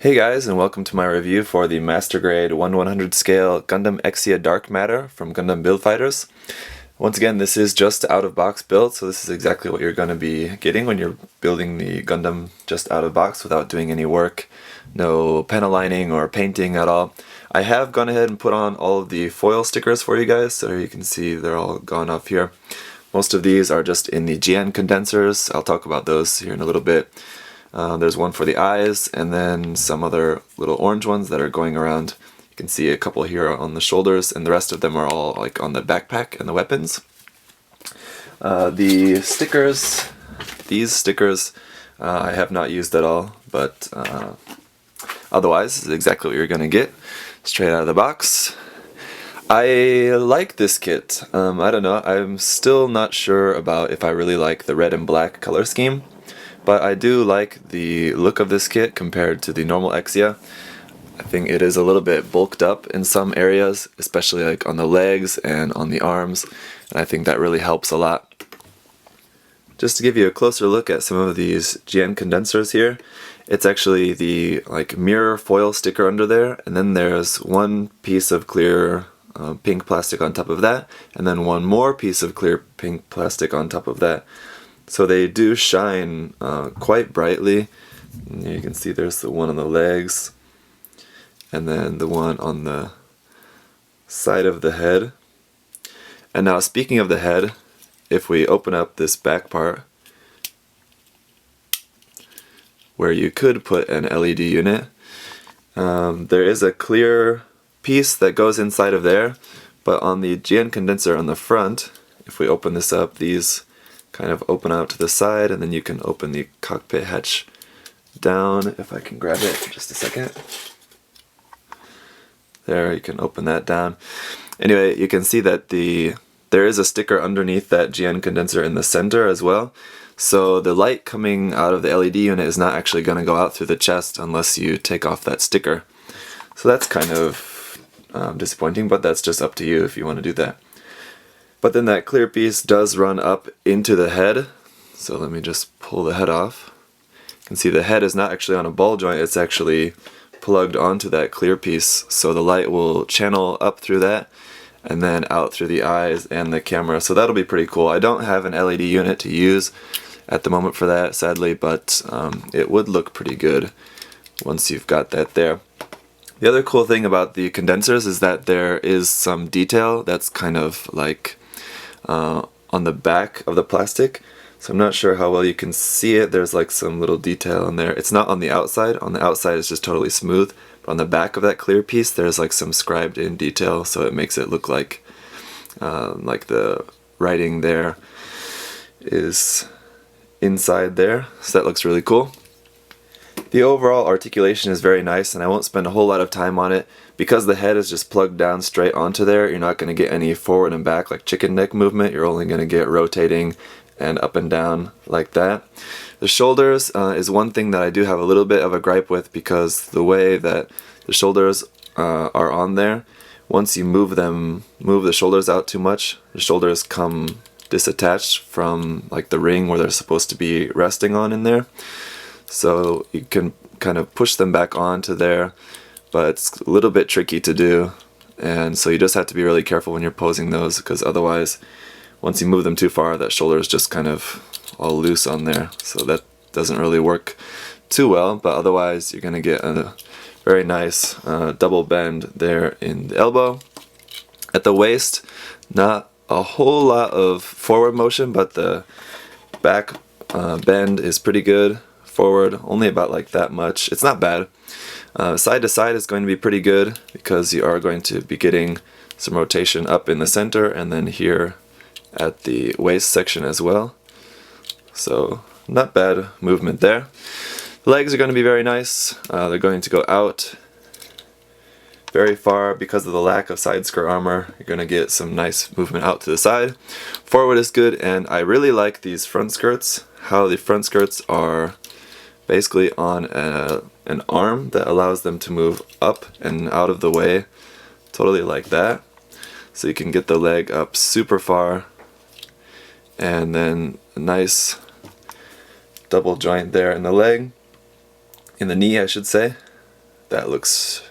Hey guys, and welcome to my review for the Master Grade 1/100 scale Gundam Exia Dark Matter from Gundam Build Fighters. Once again, this is just out-of-box build, so this is exactly what you're going to be getting when you're building the Gundam just out-of-box without doing any work. No panel lining or painting at all. I have gone ahead and put on all of the foil stickers for you guys, so you can see they're all gone off here. Most of these are just in the GN condensers. I'll talk about those here in a little bit. There's one for the eyes, and then some other little orange ones that are going around. You can see a couple here on the shoulders, and the rest of them are all like on the backpack and the weapons. The stickers, these stickers, I have not used at all, but otherwise, this is exactly what you're going to get straight out of the box. I like this kit. I don't know, I'm still not sure about if I really like the red and black color scheme. But I do like the look of this kit compared to the normal Exia. I think it is a little bit bulked up in some areas, especially like on the legs and on the arms, and I think that really helps a lot. Just to give you a closer look at some of these GN condensers here, it's actually the mirror foil sticker under there, and then there's one piece of clear pink plastic on top of that, and then one more piece of clear pink plastic on top of that. So they do shine quite brightly. You can see there's the one on the legs, and then the one on the side of the head. And now, speaking of the head, if we open up this back part, where you could put an LED unit, there is a clear piece that goes inside of there, but on the GN condenser on the front, if we open this up, these kind of open out to the side, and then you can open the cockpit hatch down. If I can grab it for just a second. There, you can open that down. Anyway, you can see that there is a sticker underneath that GN condenser in the center as well. So the light coming out of the LED unit is not actually going to go out through the chest unless you take off that sticker. So that's kind of disappointing, but that's just up to you if you want to do that. But then that clear piece does run up into the head. So let me just pull the head off. You can see the head is not actually on a ball joint, it's actually plugged onto that clear piece. So the light will channel up through that and then out through the eyes and the camera. So that'll be pretty cool. I don't have an LED unit to use at the moment for that, sadly, but it would look pretty good once you've got that there. The other cool thing about the condensers is that there is some detail that's kind of like on the back of the plastic, so I'm not sure how well you can see it. There's like some little detail in there. It's not on the outside. On the outside it's just totally smooth, but on the back of that clear piece there's like some scribed in detail, so it makes it look like the writing there is inside there, so that looks really cool. The overall articulation is very nice, and I won't spend a whole lot of time on it. Because the head is just plugged down straight onto there, you're not going to get any forward and back like chicken neck movement. You're only going to get rotating and up and down like that. The shoulders is one thing that I do have a little bit of a gripe with, because the way that the shoulders are on there, once you move the shoulders out too much, the shoulders come disattached from like the ring where they're supposed to be resting on in there. So you can kind of push them back onto there, but it's a little bit tricky to do, and so you just have to be really careful when you're posing those, because otherwise once you move them too far, that shoulder is just kind of all loose on there, so that doesn't really work too well. But otherwise you're going to get a very nice double bend there in the elbow. At the waist, not a whole lot of forward motion, but the back bend is pretty good. Forward only about like that much. It's not bad. Side to side is going to be pretty good, because you are going to be getting some rotation up in the center and then here at the waist section as well. So not bad movement there. The legs are going to be very nice. They're going to go out very far because of the lack of side skirt armor. You're going to get some nice movement out to the side. Forward is good, and I really like these front skirts. How the front skirts are basically on an arm that allows them to move up and out of the way, totally like that. So you can get the leg up super far, and then a nice double joint there in the leg, in the knee I should say, that looks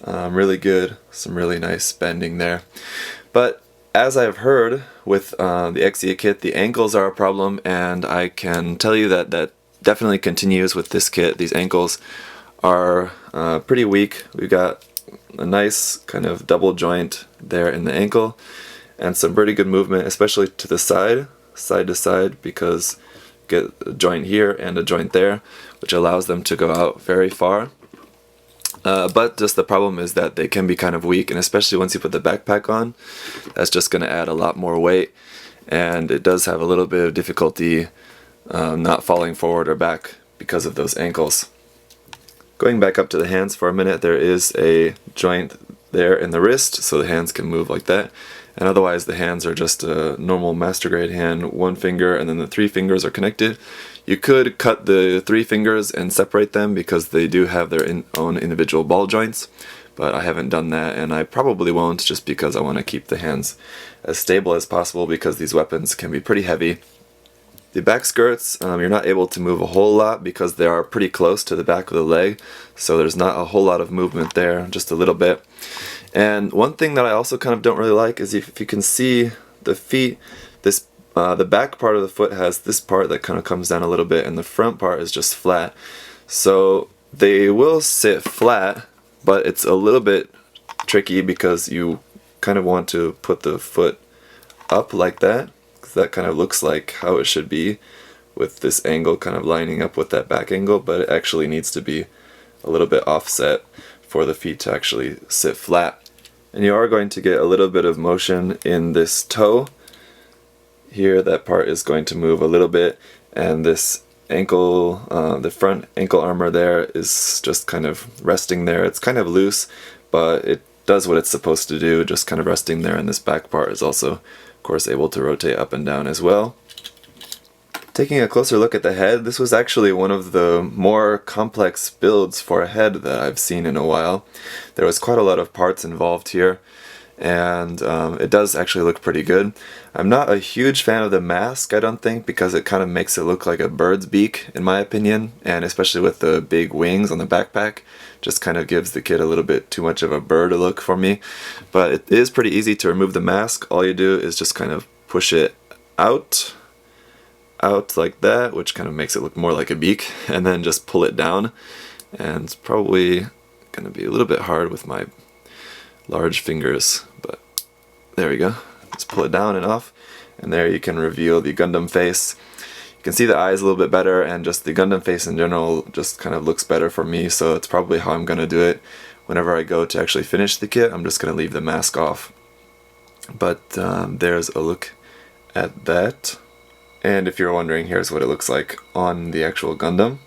really good. Some really nice bending there. But as I've heard with the Exia kit, the ankles are a problem, and I can tell you that that definitely continues with this kit. These ankles are pretty weak. We've got a nice kind of double joint there in the ankle and some pretty good movement, especially to the side to side, because you get a joint here and a joint there, which allows them to go out very far. But just the problem is that they can be kind of weak, and especially once you put the backpack on, that's just going to add a lot more weight, and it does have a little bit of difficulty not falling forward or back because of those ankles. Going back up to the hands for a minute, there is a joint there in the wrist, so the hands can move like that, and otherwise the hands are just a normal master grade hand, one finger, and then the 3 fingers are connected. You could cut the 3 fingers and separate them because they do have their own individual ball joints, but I haven't done that, and I probably won't, just because I want to keep the hands as stable as possible, because these weapons can be pretty heavy. The back skirts, you're not able to move a whole lot because they are pretty close to the back of the leg, so there's not a whole lot of movement there, just a little bit. And one thing that I also kind of don't really like is if you can see the feet, this the back part of the foot has this part that kind of comes down a little bit, and the front part is just flat. So they will sit flat, but it's a little bit tricky because you kind of want to put the foot up like that. That kind of looks like how it should be, with this angle kind of lining up with that back angle, but it actually needs to be a little bit offset for the feet to actually sit flat. And you are going to get a little bit of motion in this toe. Here that part is going to move a little bit, and this ankle, the front ankle armor there is just kind of resting there. It's kind of loose, but it does what it's supposed to do, just kind of resting there, and this back part is also, of course, able to rotate up and down as well. Taking a closer look at the head, this was actually one of the more complex builds for a head that I've seen in a while. There was quite a lot of parts involved here, and it does actually look pretty good. I'm not a huge fan of the mask, I don't think, because it kind of makes it look like a bird's beak, in my opinion, and especially with the big wings on the backpack, just kind of gives the kid a little bit too much of a bird look for me. But it is pretty easy to remove the mask. All you do is just kind of push it out like that, which kind of makes it look more like a beak, and then just pull it down. And it's probably going to be a little bit hard with my large fingers, but there we go. Just pull it down and off, and there you can reveal the Gundam face. You can see the eyes a little bit better, and just the Gundam face in general just kind of looks better for me, so it's probably how I'm going to do it. Whenever I go to actually finish the kit, I'm just going to leave the mask off. But there's a look at that. And if you're wondering, here's what it looks like on the actual Gundam.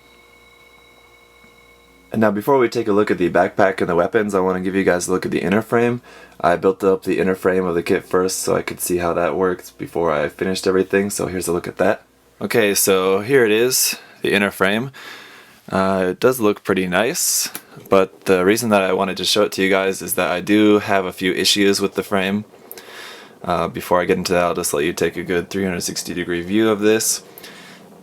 And now before we take a look at the backpack and the weapons, I want to give you guys a look at the inner frame. I built up the inner frame of the kit first so I could see how that worked before I finished everything, so here's a look at that. Okay, so here it is, the inner frame. It does look pretty nice, but the reason that I wanted to show it to you guys is that I do have a few issues with the frame. Before I get into that, I'll just let you take a good 360-degree view of this.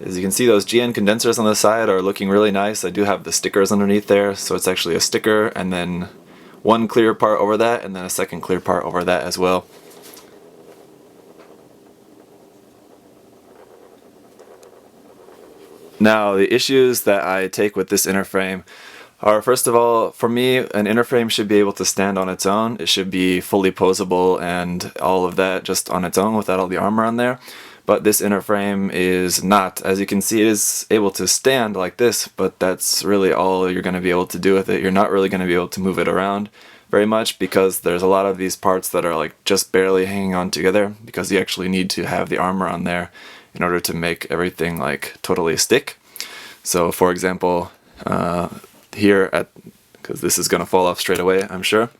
As you can see, those GN condensers on the side are looking really nice. I do have the stickers underneath there, so it's actually a sticker and then one clear part over that, and then a second clear part over that as well. Now, the issues that I take with this inner frame are, first of all, for me, an inner frame should be able to stand on its own. It should be fully posable and all of that just on its own without all the armor on there. But this inner frame is not. As you can see, it is able to stand like this, but that's really all you're going to be able to do with it. You're not really going to be able to move it around very much, because there's a lot of these parts that are like just barely hanging on together, because you actually need to have the armor on there in order to make everything like totally stick. So for example, here at, because this is going to fall off straight away, I'm sure.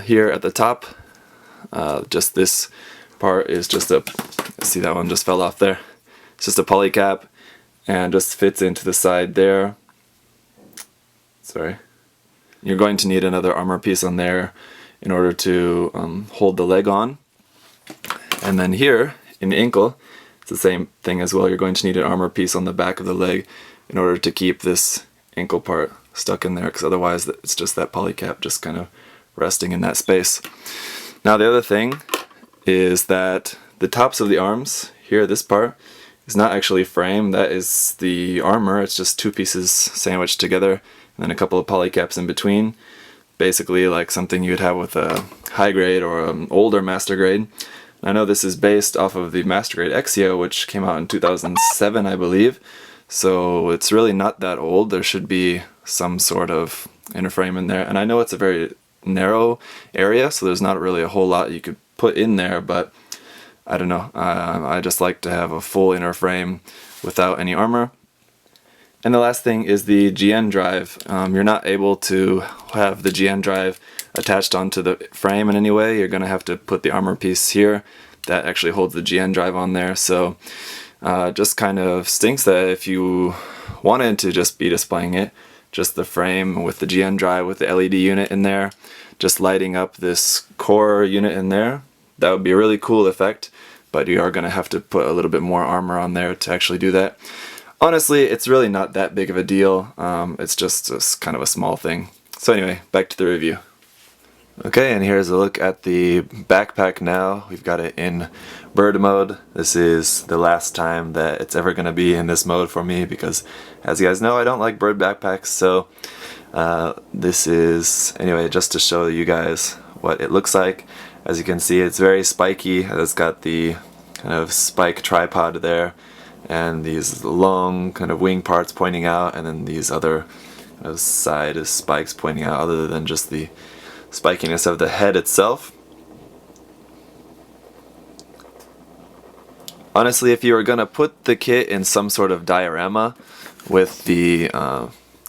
Here at the top, just this part is just a, see that one just fell off there. It's just a poly cap and just fits into the side there. Sorry. You're going to need another armor piece on there in order to hold the leg on. And then here in the ankle, it's the same thing as well. You're going to need an armor piece on the back of the leg in order to keep this ankle part stuck in there, because otherwise it's just that polycap just kind of resting in that space. Now the other thing is that the tops of the arms here, this part, is not actually frame. That is the armor. It's just two pieces sandwiched together and then a couple of polycaps in between. Basically like something you'd have with a high grade or an older master grade. I know this is based off of the master grade Exia, which came out in 2007, I believe. So it's really not that old. There should be some sort of inner frame in there. And I know it's a very narrow area, so there's not really a whole lot you could put in there, but I don't know. I just like to have a full inner frame without any armor. And the last thing is the GN drive. You're not able to have the GN drive attached onto the frame in any way. You're going to have to put the armor piece here that actually holds the GN drive on there. So just kind of stinks that if you wanted to just be displaying it, just the frame with the GN drive with the LED unit in there, just lighting up this core unit in there, that would be a really cool effect, but you are going to have to put a little bit more armor on there to actually do that. Honestly, it's really not that big of a deal. It's just kind of a small thing. So anyway, back to the review. Okay, and here's a look at the backpack now. We've got it in bird mode. This is the last time that it's ever going to be in this mode for me because, as you guys know, I don't like bird backpacks. So this is, anyway, just to show you guys what it looks like. As you can see, it's very spiky. It's got the kind of spike tripod there, and these long kind of wing parts pointing out, and then these other side spikes pointing out, other than just the spikiness of the head itself. Honestly, if you were going to put the kit in some sort of diorama with the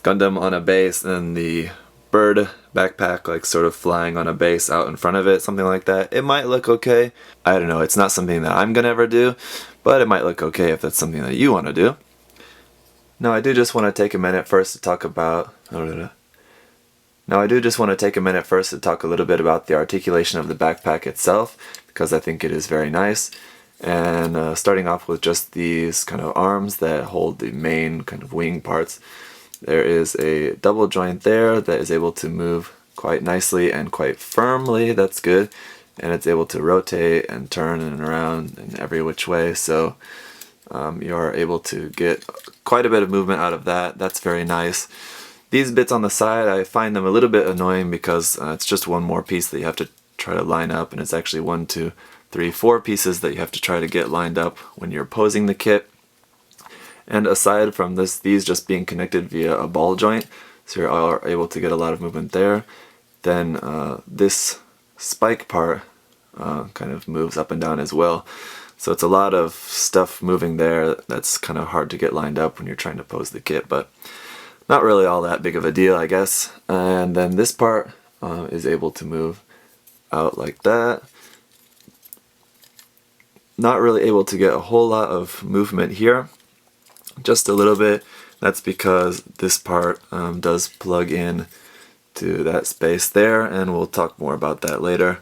Gundam on a base and the bird backpack like sort of flying on a base out in front of it, something like that, it might look okay. I don't know, it's not something that I'm gonna ever do, but it might look okay if that's something that you want to do. Now I do just want to take a minute first to talk about a little bit about the articulation of the backpack itself, because I think it is very nice. And starting off with just these kind of arms that hold the main kind of wing parts, there is a double joint there that is able to move quite nicely and quite firmly. That's good. And it's able to rotate and turn and around in every which way. So you are able to get quite a bit of movement out of that. That's very nice. These bits on the side, I find them a little bit annoying because it's just one more piece that you have to try to line up, and it's actually 1, 2, 3, 4 pieces that you have to try to get lined up when you're posing the kit. And aside from this, these just being connected via a ball joint, so you are able to get a lot of movement there, then this spike part kind of moves up and down as well. So it's a lot of stuff moving there that's kind of hard to get lined up when you're trying to pose the kit, but not really all that big of a deal, I guess. And then this part is able to move out like that. Not really able to get a whole lot of movement here. Just a little bit. That's because this part does plug in to that space there, and we'll talk more about that later.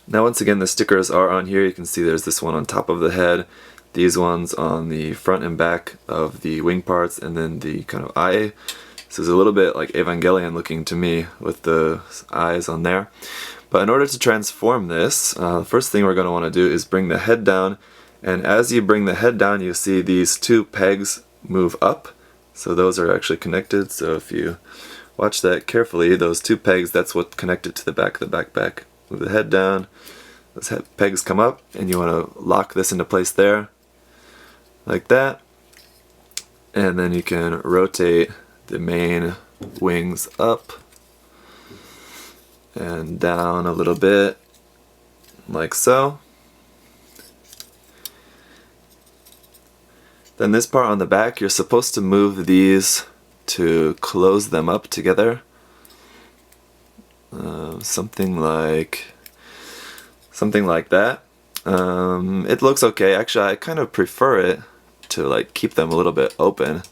Now once again, the stickers are on here. You can see there's this one on top of the head, these ones on the front and back of the wing parts, and then the kind of eye. This is a little bit like Evangelion looking to me with the eyes on there. But in order to transform this, the first thing we're going to want to do is bring the head down. And as you bring the head down, you see these two pegs move up. So those are actually connected. So if you watch that carefully, those two pegs, that's what's connected to the back of the backpack. Move the head down, those pegs come up, and you want to lock this into place there, like that. And then you can rotate the main wings up and down a little bit, like so. Then this part on the back, you're supposed to move these to close them up together. Something like that. It looks okay. Actually, I kind of prefer it to like keep them a little bit open.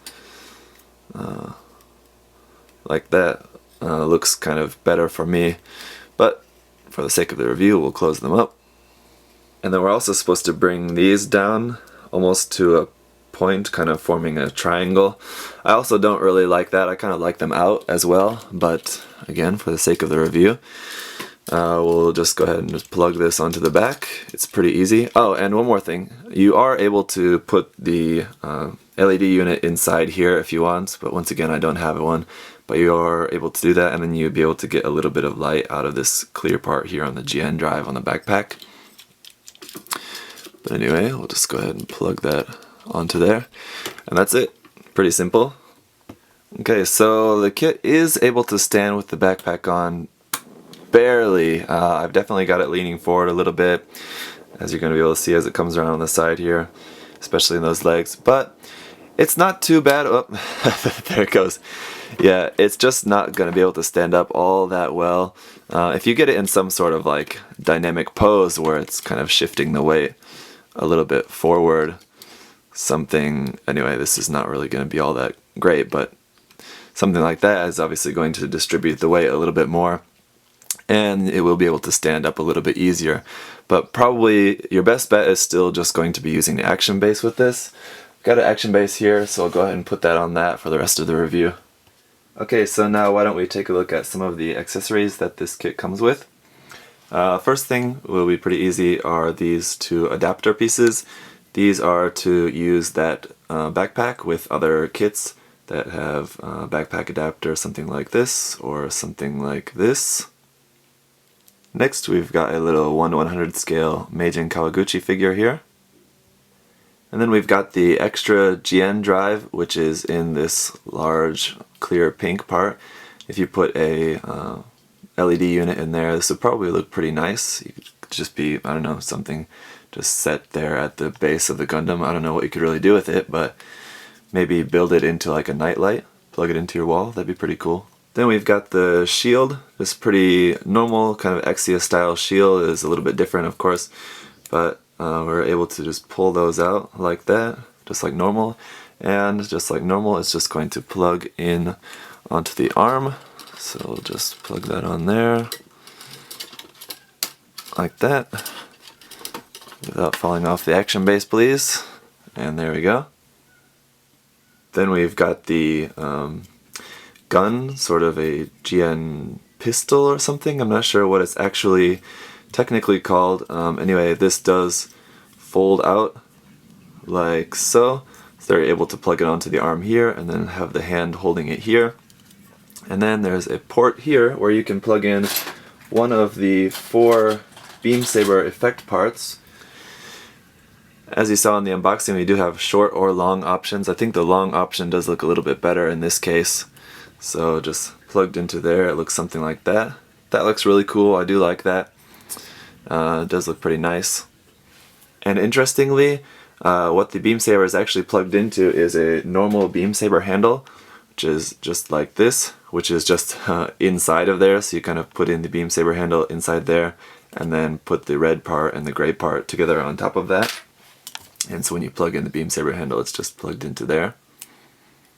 Like that. Looks kind of better for me. But for the sake of the review, we'll close them up. And then we're also supposed to bring these down almost to a point kind of forming a triangle. I also don't really like that. I kind of like them out as well, but again, for the sake of the review, we'll just go ahead and just plug this onto the back. It's pretty easy. Oh, and one more thing. You are able to put the LED unit inside here if you want, but once again, I don't have one. But you are able to do that, and then you'll be able to get a little bit of light out of this clear part here on the GN drive on the backpack. But anyway, we'll just go ahead and plug that onto there. And that's it. Pretty simple. Okay, so the kit is able to stand with the backpack on barely. I've definitely got it leaning forward a little bit, as you're going to be able to see as it comes around on the side here, especially in those legs. But it's not too bad. Oh, there it goes. Yeah, it's just not going to be able to stand up all that well. If you get it in some sort of like dynamic pose where it's kind of shifting the weight a little bit forward, something, anyway, this is not really going to be all that great, but something like that is obviously going to distribute the weight a little bit more, and it will be able to stand up a little bit easier. But probably your best bet is still just going to be using the action base with this. Got an action base here, so I'll go ahead and put that on that for the rest of the review. Okay, so now why don't we take a look at some of the accessories that this kit comes with. First thing will be pretty easy are these two adapter pieces. These are to use that backpack with other kits that have backpack adapter, something like this or something like this. Next we've got a little 1/100 scale Meijin Kawaguchi figure here. And then we've got the extra GN drive, which is in this large clear pink part. If you put a LED unit in there, this would probably look pretty nice. You could just be, I don't know, something just set there at the base of the Gundam. I don't know what you could really do with it, but maybe build it into like a nightlight, plug it into your wall, that'd be pretty cool. Then we've got the shield, this pretty normal kind of Exia style shield. It is a little bit different of course, but we're able to just pull those out like that, just like normal. And just like normal, it's just going to plug in onto the arm. So we'll just plug that on there, like that, without falling off the action base please. And there we go. Then we've got the gun, sort of a GN pistol or something. I'm not sure what it's actually technically called. Anyway, this does fold out like so. So they're able to plug it onto the arm here and then have the hand holding it here. And then there's a port here where you can plug in one of the 4 beam saber effect parts. As you saw in the unboxing, we do have short or long options. I think the long option does look a little bit better in this case. So just plugged into there, it looks something like that. That looks really cool, I do like that. It does look pretty nice. And interestingly, what the beam saber is actually plugged into is a normal beam saber handle, which is just like this, which is just inside of there. So you kind of put in the beam saber handle inside there, and then put the red part and the gray part together on top of that. And so when you plug in the beam saber handle, it's just plugged into there.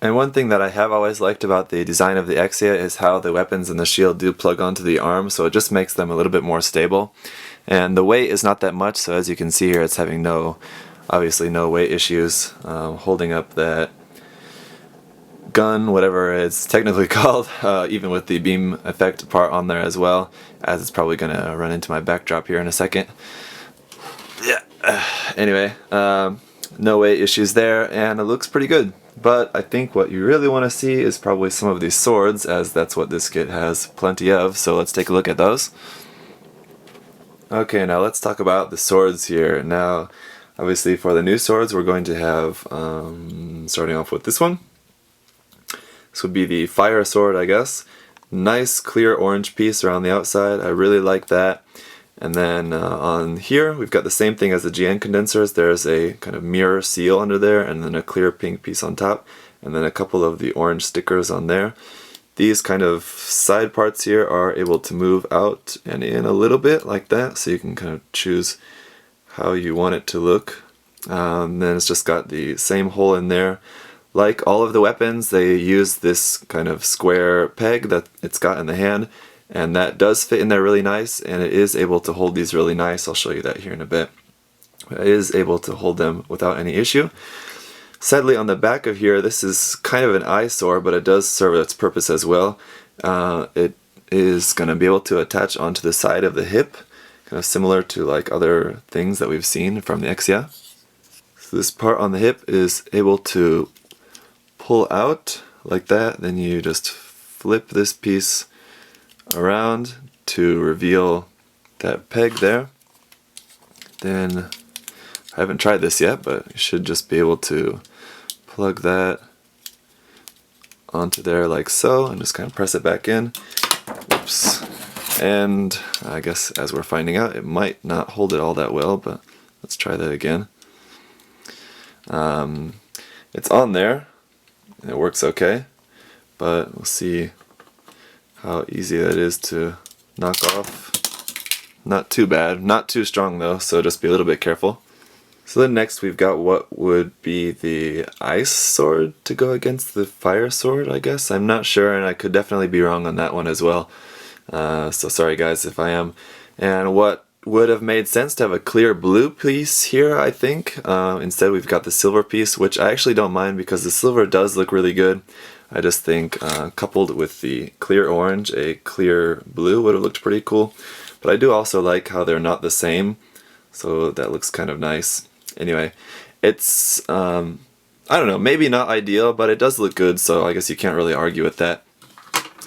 And one thing that I have always liked about the design of the Exia is how the weapons and the shield do plug onto the arm, so it just makes them a little bit more stable. And the weight is not that much, so as you can see here, it's having obviously no weight issues holding up that gun, whatever it's technically called, even with the beam effect part on there as well, as it's probably going to run into my backdrop here in a second. Yeah, anyway, no weight issues there, and it looks pretty good. But I think what you really want to see is probably some of these swords, as that's what this kit has plenty of, so let's take a look at those. Okay, now let's talk about the swords here. Now, obviously for the new swords we're going to have, starting off with this one. This would be the fire sword, I guess. Nice clear orange piece around the outside, I really like that. And then on here we've got the same thing as the GN condensers. There's a kind of mirror seal under there, and then a clear pink piece on top, and then a couple of the orange stickers on there. These kind of side parts here are able to move out and in a little bit like that, so you can kind of choose how you want it to look. Then it's just got the same hole in there. Like all of the weapons, they use this kind of square peg that it's got in the hand, and that does fit in there really nice, and it is able to hold these really nice. I'll show you that here in a bit. It is able to hold them without any issue. Sadly, on the back of here, this is kind of an eyesore, but it does serve its purpose as well. It is going to be able to attach onto the side of the hip, kind of similar to like other things that we've seen from the Exia. So this part on the hip is able to pull out like that, then you just flip this piece around to reveal that peg there. Then, I haven't tried this yet, but you should just be able to plug that onto there like so, and just kind of press it back in. Oops. And I guess as we're finding out, it might not hold it all that well, but let's try that again. It's on there, and it works okay, but we'll see how easy that is to knock off. Not too bad, not too strong though, so just be a little bit careful. So then next we've got what would be the ice sword to go against the fire sword, I guess. I'm not sure, and I could definitely be wrong on that one as well. So sorry guys if I am. And what would have made sense to have a clear blue piece here, I think. Instead we've got the silver piece, which I actually don't mind because the silver does look really good. I just think coupled with the clear orange, a clear blue would have looked pretty cool. But I do also like how they're not the same, so that looks kind of nice. Anyway, it's, I don't know, maybe not ideal, but it does look good, so I guess you can't really argue with that.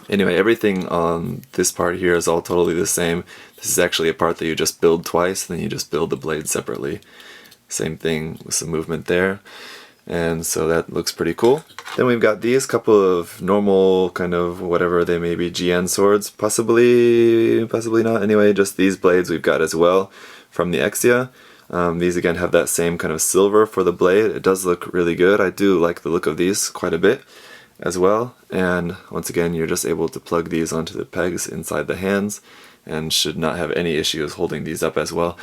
Anyway, everything on this part here is all totally the same. This is actually a part that you just build twice, and then you just build the blade separately. Same thing with some movement there. And so that looks pretty cool. Then we've got these couple of normal kind of whatever they may be GN swords, possibly not. Anyway, just these blades we've got as well from the Exia. These again have that same kind of silver for the blade. It does look really good. I do like the look of these quite a bit as well. And once again, you're just able to plug these onto the pegs inside the hands and should not have any issues holding these up as well.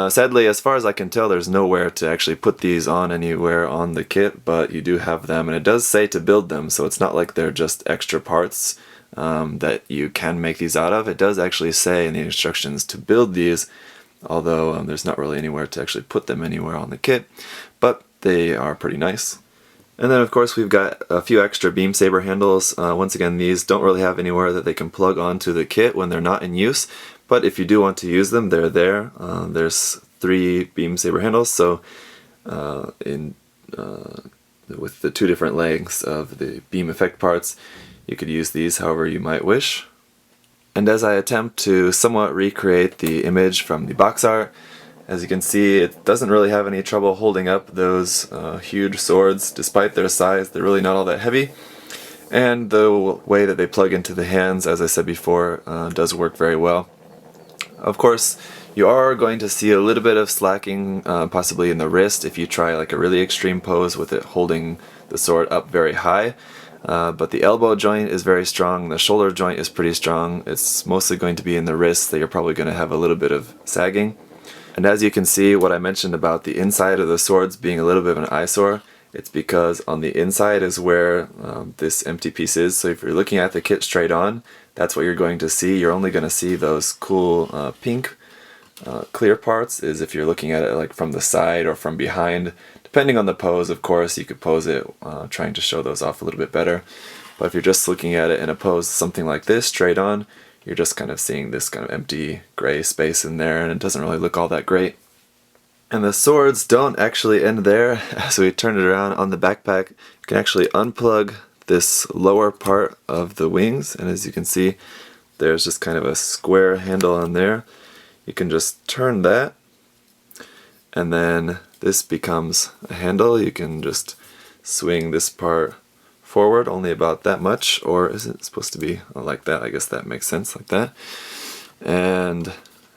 Sadly, as far as I can tell, there's nowhere to actually put these on anywhere on the kit, but you do have them, and it does say to build them, so it's not like they're just extra parts that you can make these out of. It does actually say in the instructions to build these, although there's not really anywhere to actually put them anywhere on the kit, but they are pretty nice. And then of course we've got a few extra beam saber handles. Once again, these don't really have anywhere that they can plug onto the kit when they're not in use, but if you do want to use them, they're there. There's 3 beam saber handles, so with the 2 different lengths of the beam effect parts, you could use these however you might wish. And as I attempt to somewhat recreate the image from the box art, as you can see, it doesn't really have any trouble holding up those huge swords. Despite their size, they're really not all that heavy. And the way that they plug into the hands, as I said before, does work very well. Of course, you are going to see a little bit of slacking, possibly in the wrist, if you try like a really extreme pose with it holding the sword up very high. But the elbow joint is very strong, the shoulder joint is pretty strong. It's mostly going to be in the wrist that you're probably going to have a little bit of sagging. And as you can see, what I mentioned about the inside of the swords being a little bit of an eyesore, it's because on the inside is where this empty piece is. So if you're looking at the kit straight on, that's what you're going to see. You're only going to see those cool pink clear parts, is if you're looking at it like from the side or from behind. Depending on the pose, of course, you could pose it trying to show those off a little bit better. But if you're just looking at it in a pose something like this, straight on, you're just kind of seeing this kind of empty gray space in there, and it doesn't really look all that great. And the swords don't actually end there. As we turn it around on the backpack, you can actually unplug this lower part of the wings, and as you can see, there's just kind of a square handle on there. You can just turn that, and then this becomes a handle. You can just swing this part forward only about that much, or is it supposed to be like that? I guess that makes sense, like that. And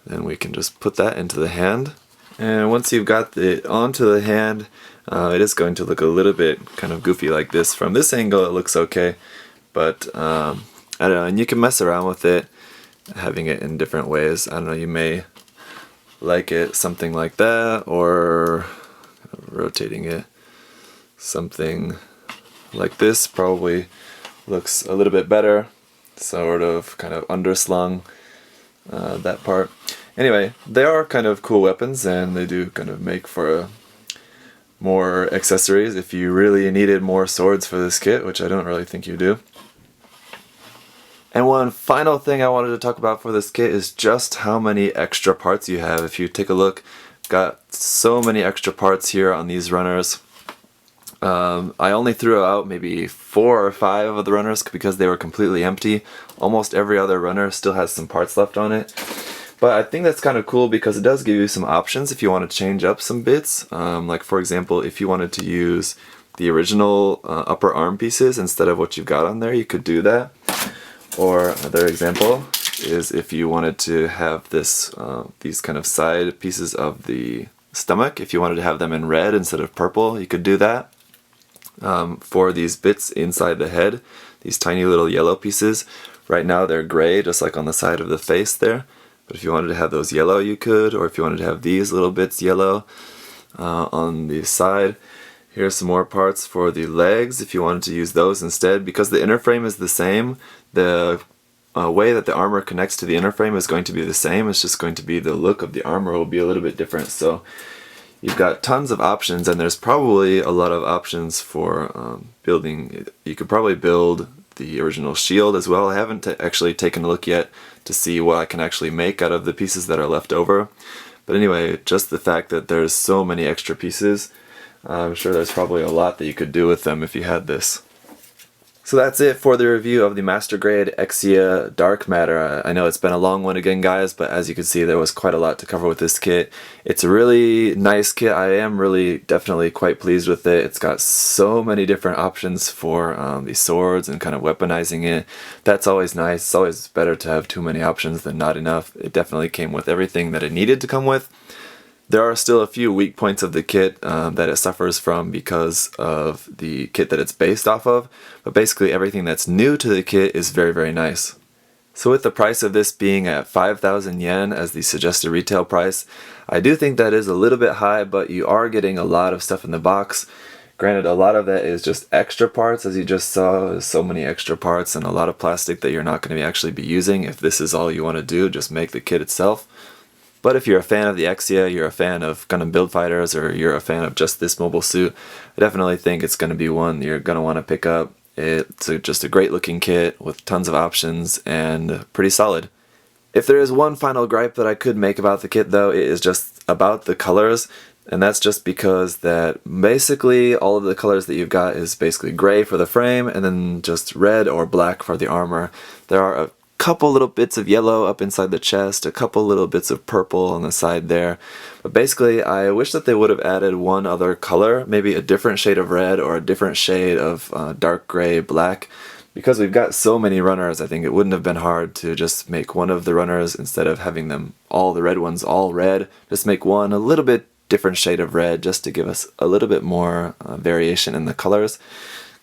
then we can just put that into the hand. And once you've got it onto the hand, it is going to look a little bit kind of goofy like this. From this angle it looks okay, but I don't know, and you can mess around with it, having it in different ways. I don't know, you may like it something like that, or rotating it something like this probably looks a little bit better, sort of kind of underslung that part. Anyway, they are kind of cool weapons, and they do kind of make for more accessories if you really needed more swords for this kit, which I don't really think you do. And one final thing I wanted to talk about for this kit is just how many extra parts you have. If you take a look, got so many extra parts here on these runners. I only threw out maybe 4 or 5 of the runners because they were completely empty. Almost every other runner still has some parts left on it. But I think that's kind of cool because it does give you some options if you want to change up some bits. Like for example, if you wanted to use the original upper arm pieces instead of what you've got on there, you could do that. Or another example is if you wanted to have this these kind of side pieces of the stomach, if you wanted to have them in red instead of purple, you could do that. For these bits inside the head, these tiny little yellow pieces, right now they're gray just like on the side of the face there, but if you wanted to have those yellow you could, or if you wanted to have these little bits yellow on the side. Here's some more parts for the legs if you wanted to use those instead. Because the inner frame is the same, the way that the armor connects to the inner frame is going to be the same. It's just going to be the look of the armor will be a little bit different. So you've got tons of options, and there's probably a lot of options for building. You could probably build the original shield as well. I haven't actually taken a look yet to see what I can actually make out of the pieces that are left over. But anyway, just the fact that there's so many extra pieces, I'm sure there's probably a lot that you could do with them if you had this. So that's it for the review of the Master Grade Exia Dark Matter. I know it's been a long one again, guys, but as you can see, there was quite a lot to cover with this kit. It's a really nice kit. I am really definitely quite pleased with it. It's got so many different options for these swords and kind of weaponizing it. That's always nice. It's always better to have too many options than not enough. It definitely came with everything that it needed to come with. There are still a few weak points of the kit that it suffers from because of the kit that it's based off of, but basically everything that's new to the kit is very, very nice. So with the price of this being at 5,000 yen as the suggested retail price, I do think that is a little bit high, but you are getting a lot of stuff in the box. Granted, a lot of that is just extra parts, as you just saw. There's so many extra parts and a lot of plastic that you're not going to actually be using. If this is all you want to do, just make the kit itself. But if you're a fan of the Exia, you're a fan of Gundam Build Fighters, or you're a fan of just this mobile suit, I definitely think it's going to be one you're going to want to pick up. It's just a great looking kit with tons of options and pretty solid. If there is one final gripe that I could make about the kit though, it is just about the colors. And that's just because that basically all of the colors that you've got is basically gray for the frame and then just red or black for the armor. There are a couple little bits of yellow up inside the chest, a couple little bits of purple on the side there. But basically I wish that they would have added one other color, maybe a different shade of red or a different shade of dark gray black. Because we've got so many runners, I think it wouldn't have been hard to just make one of the runners, instead of having them all the red ones all red, just make one a little bit different shade of red just to give us a little bit more variation in the colors.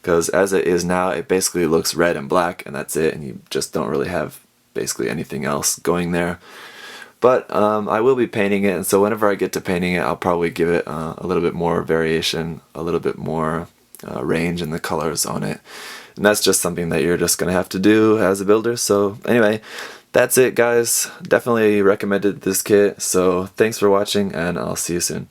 Because as it is now, it basically looks red and black and that's it, and you just don't really have basically anything else going there. But I will be painting it, and so whenever I get to painting it, I'll probably give it a little bit more variation, a little bit more range in the colors on it. And that's just something that you're just going to have to do as a builder. So anyway, that's it guys. Definitely recommended this kit. So thanks for watching, and I'll see you soon.